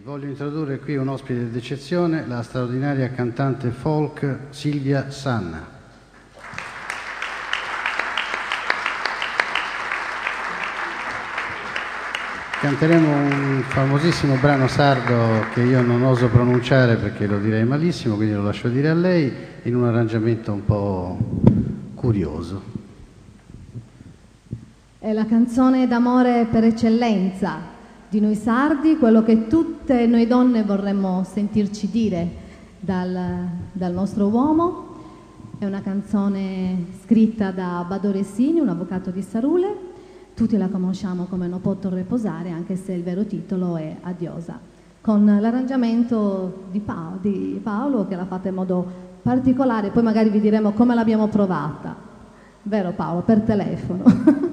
Voglio introdurre qui un ospite d'eccezione, la straordinaria cantante folk Silvia Sanna. Canteremo un famosissimo brano sardo che io non oso pronunciare perché lo direi malissimo, quindi lo lascio dire a lei, in un arrangiamento un po' curioso. È la canzone d'amore per eccellenza di noi sardi, quello che tutte noi donne vorremmo sentirci dire dal nostro uomo. È una canzone scritta da Bado Ressini, un avvocato di Sarule. Tutti la conosciamo come Non posso riposare, anche se il vero titolo è Adiosa, con l'arrangiamento di Paolo che l'ha fatta in modo particolare. Poi magari vi diremo come l'abbiamo provata, vero Paolo? Per telefono.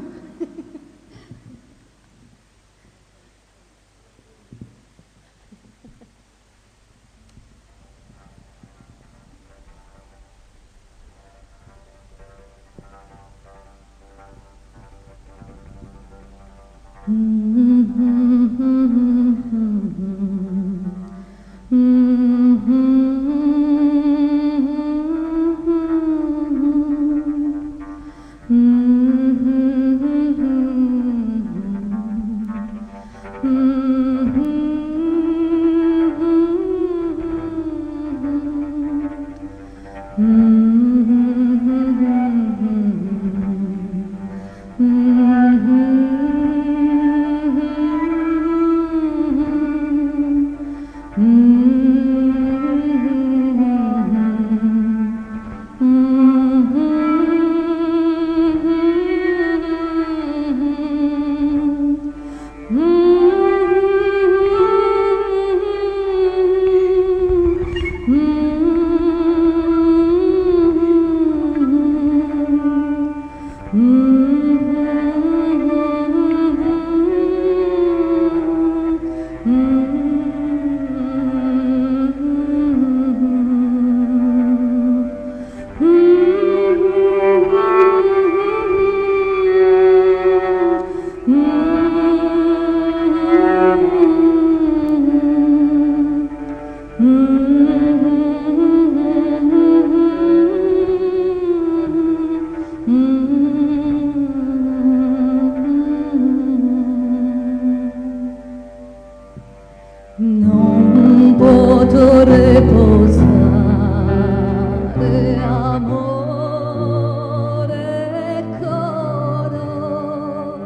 Non potrò riposare, amore coro,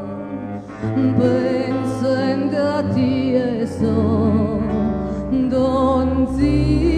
pensando a te e so, donzia.